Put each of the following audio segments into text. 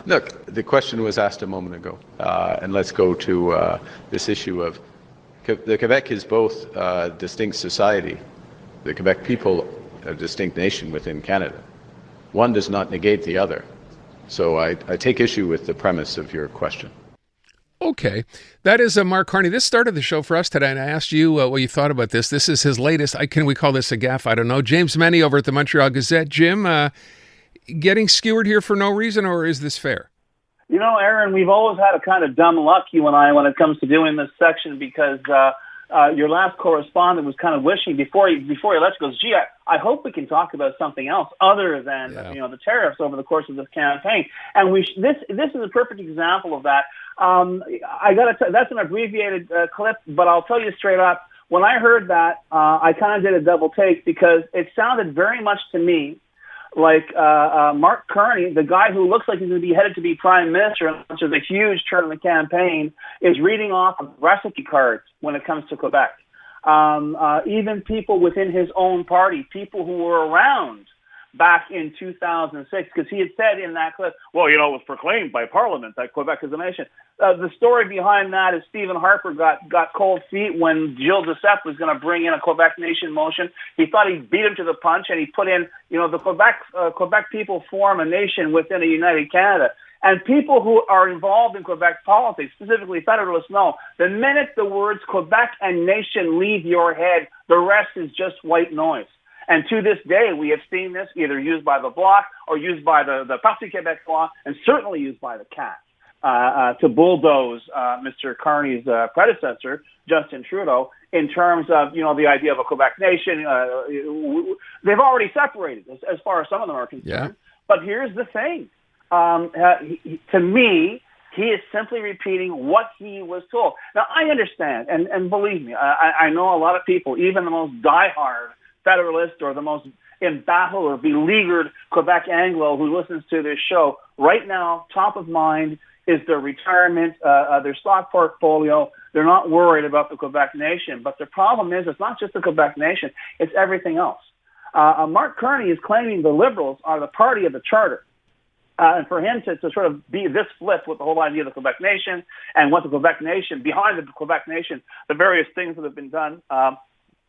Look, the question was asked a moment ago, and let's go to this issue of the Quebec is both a distinct society, the Quebec people a distinct nation within Canada. One does not negate the other. So I take issue with the premise of your question. Okay. That is Mark Carney. This started the show for us today, and I asked you what you thought about this. This is his latest. Can we call this a gaffe? I don't know. James Mennie over at the Montreal Gazette. Jim, getting skewered here for no reason, or is this fair? You know, Aaron, we've always had a kind of dumb luck, you and I, when it comes to doing this section, because your last correspondent was kind of wishing before he left, goes, gee, I hope we can talk about something else other than the tariffs over the course of this campaign. And this is a perfect example of that. That's an abbreviated clip, but I'll tell you straight up, when I heard that, I kind of did a double take because it sounded very much to me like Mark Carney, the guy who looks like he's going to be headed to be prime minister, which is a huge turn in the campaign, is reading off recipe cards when it comes to Quebec. Even people within his own party, people who were around back in 2006, because he had said in that clip, well, it was proclaimed by Parliament that Quebec is a nation. The story behind that is Stephen Harper got cold feet when Gilles Duceppe was going to bring in a Quebec nation motion. He thought he'd beat him to the punch, and he put in, the Quebec people form a nation within a united Canada. And people who are involved in Quebec politics, specifically Federalists, know the minute the words Quebec and nation leave your head, the rest is just white noise. And to this day, we have seen this either used by the Bloc or used by the Parti Québécois, and certainly used by the CAQ to bulldoze Mr. Carney's predecessor, Justin Trudeau, in terms of, the idea of a Quebec nation. They've already separated, as far as some of them are concerned. Yeah. But here's the thing. To me, he is simply repeating what he was told. Now, I understand, and believe me, I know a lot of people, even the most diehard Federalist or the most embattled or beleaguered Quebec Anglo who listens to this show, right now, top of mind is their retirement, their stock portfolio. They're not worried about the Quebec nation. But the problem is, it's not just the Quebec nation, it's everything else. Mark Carney is claiming the Liberals are the party of the Charter. And for him to sort of be this flip with the whole idea of the Quebec nation and what the Quebec nation, behind the Quebec nation, the various things that have been done,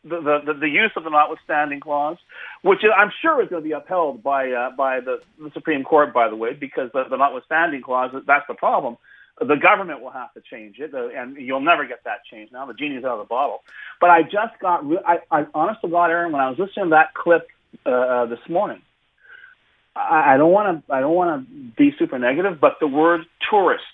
the use of the notwithstanding clause, which I'm sure is going to be upheld by the Supreme Court, by the way, because the notwithstanding clause, that's the problem. The government will have to change it, and you'll never get that changed now. The genie's out of the bottle. But I just got, I honest to God, Aaron, when I was listening to that clip this morning, I don't want to be super negative, but the word tourist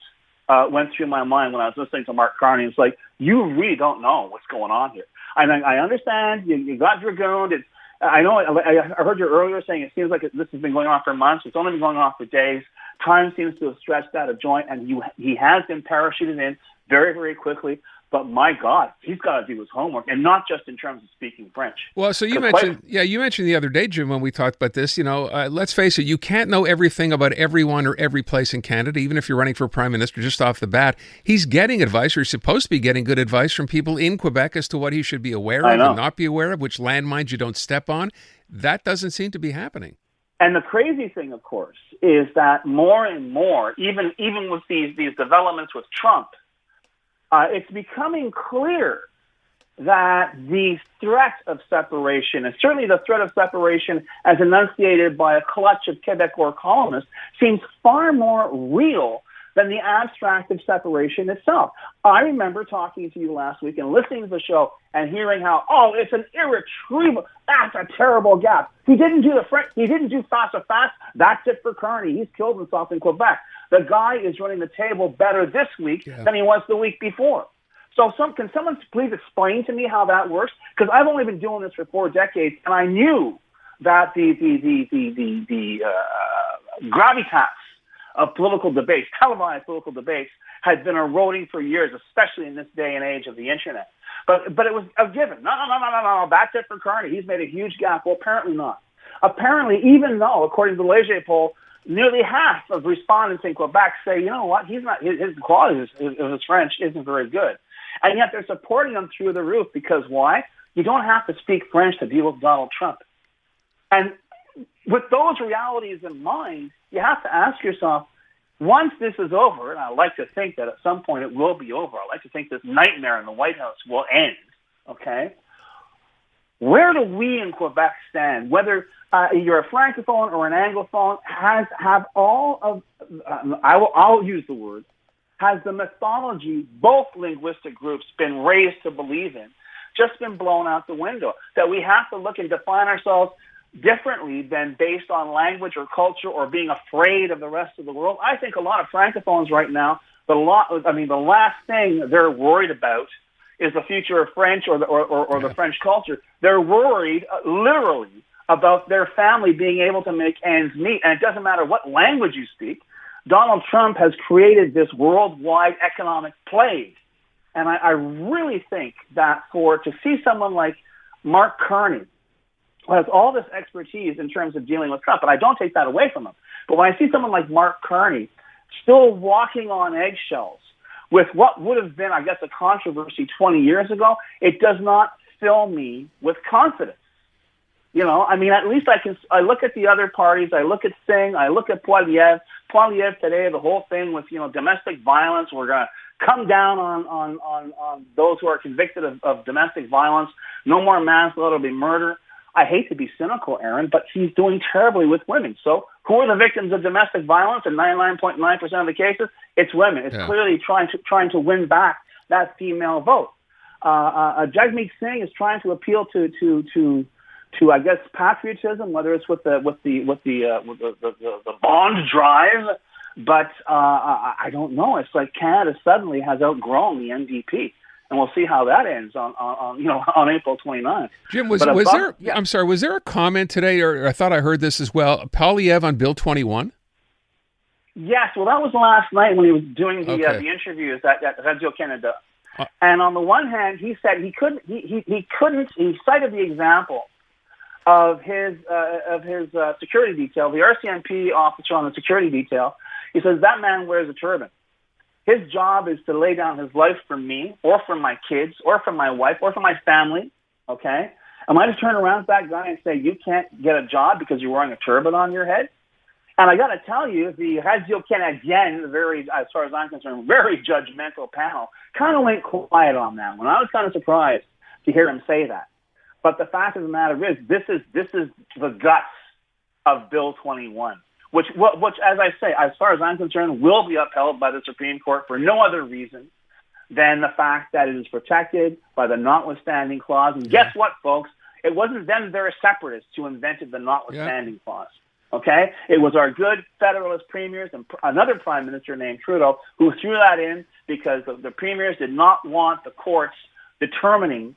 went through my mind when I was listening to Mark Carney. It's like, you really don't know what's going on here. And I understand you got dragooned. I know I heard you earlier saying it seems like this has been going on for months. It's only been going on for days. Time seems to have stretched out a joint, and he has been parachuted in very, very quickly. But my God, he's got to do his homework, and not just in terms of speaking French. Well, so you mentioned the other day, Jim, when we talked about this, let's face it, you can't know everything about everyone or every place in Canada, even if you're running for prime minister just off the bat. He's getting advice, or he's supposed to be getting good advice from people in Quebec as to what he should be aware of and not be aware of, which landmines you don't step on. That doesn't seem to be happening. And the crazy thing, of course, is that more and more, even with these developments with Trump, it's becoming clear that the threat of separation, and certainly the threat of separation as enunciated by a clutch of Quebecois columnists, seems far more real than the abstract of separation itself. I remember talking to you last week and listening to the show and hearing how, it's an irretrievable, that's a terrible gap. He didn't do fast or fast. That's it for Carney. He's killed himself in Quebec. The guy is running the table better this week than he was the week before. So can someone please explain to me how that works? Because I've only been doing this for 4 decades, and I knew that the gravitas of political debates, televised political debates, had been eroding for years, especially in this day and age of the internet. But it was a given. No, that's it for Carney. He's made a huge gap. Well, apparently not. Apparently, even though, according to the Leger poll, nearly half of respondents in Quebec say, you know what, he's not, his quality of his French isn't very good. And yet they're supporting him through the roof because why? You don't have to speak French to deal with Donald Trump. And with those realities in mind, you have to ask yourself, once this is over, and I like to think that at some point it will be over, I like to think this nightmare in the White House will end, okay? Where do we in Quebec stand? Whether you're a francophone or an anglophone, have all of, I'll use the word, has the mythology both linguistic groups been raised to believe in just been blown out the window? That we have to look and define ourselves differently than based on language or culture or being afraid of the rest of the world? I think a lot of francophones right now, the last thing they're worried about is the future of French or the French culture. They're worried, literally, about their family being able to make ends meet. And it doesn't matter what language you speak. Donald Trump has created this worldwide economic plague. And I really think that to see someone like Mark Carney, who has all this expertise in terms of dealing with Trump, and I don't take that away from him, but when I see someone like Mark Carney still walking on eggshells with what would have been, I guess, a controversy 20 years ago, it does not fill me with confidence. You know, I mean, at least I look at the other parties, I look at Singh, I look at Poilievre today, the whole thing with, domestic violence. We're going to come down on those who are convicted of domestic violence. No more manslaughter, it'll be murder. I hate to be cynical, Aaron, but he's doing terribly with women. So who are the victims of domestic violence in 99.9% of the cases? It's women. It's clearly trying to win back that female vote. Jagmeet Singh is trying to appeal to I guess patriotism, whether it's with the bond drive, but I don't know. It's like Canada suddenly has outgrown the NDP, and we'll see how that ends on April 29th. Jim, was there? Yeah. I'm sorry. Was there a comment today, or I thought I heard this as well? Poilievre on Bill 21. He well, that was last night when he was doing the interviews at Radio Canada. And on the one hand, he said he couldn't. He cited the example of his security detail, the RCMP officer on the security detail. He says that man wears a turban. His job is to lay down his life for me, or for my kids, or for my wife, or for my family. Okay, am I to turn around to that guy and say you can't get a job because you're wearing a turban on your head? And I got to tell you, the Radio Canadienne, as far as I'm concerned, very judgmental panel, kind of went quiet on that one. I was kind of surprised to hear him say that. But the fact of the matter is, this is the guts of Bill 21, which, as I say, as far as I'm concerned, will be upheld by the Supreme Court for no other reason than the fact that it is protected by the notwithstanding clause. And guess what, folks? It wasn't them, they're separatists, who invented the notwithstanding clause. Okay? It was our good Federalist premiers and another prime minister named Trudeau who threw that in because the premiers did not want the courts determining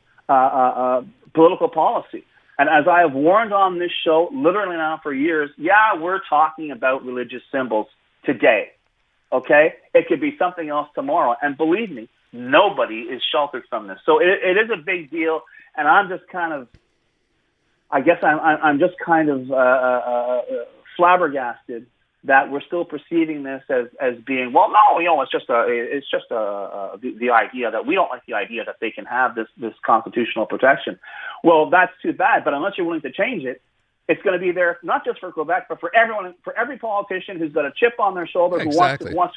political policy. And as I have warned on this show, literally now for years, we're talking about religious symbols today. Okay? It could be something else tomorrow. And believe me, nobody is sheltered from this. So it is a big deal. And I'm just kind of, I'm just kind of flabbergasted that we're still perceiving this as being, well, no, it's just the idea that we don't like the idea that they can have this constitutional protection. Well, that's too bad. But unless you're willing to change it, it's going to be there not just for Quebec, but for everyone, for every politician who's got a chip on their shoulder, who wants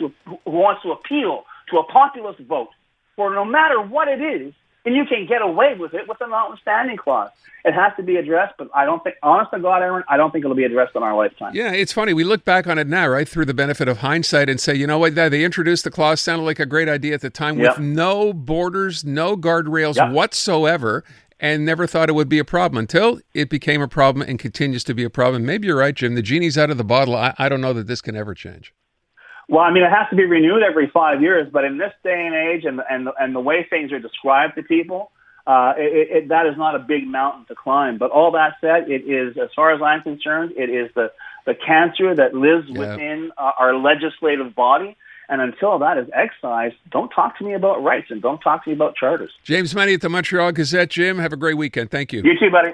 to appeal to a populist vote for no matter what it is. And you can get away with it with the notwithstanding clause. It has to be addressed, but I don't think, honest to God, Aaron, I don't think it'll be addressed in our lifetime. Yeah, it's funny. We look back on it now, right, through the benefit of hindsight and say, you know what, they introduced the clause, sounded like a great idea at the time with no borders, no guardrails whatsoever, and never thought it would be a problem until it became a problem and continues to be a problem. Maybe you're right, Jim. The genie's out of the bottle. I don't know that this can ever change. Well, I mean, it has to be renewed every 5 years, but in this day and age and the way things are described to people, that is not a big mountain to climb. But all that said, it is, as far as I'm concerned, it is the cancer that lives within our legislative body. And until that is excised, don't talk to me about rights and don't talk to me about charters. James Mennie at the Montreal Gazette. Jim, have a great weekend. Thank you. You too, buddy.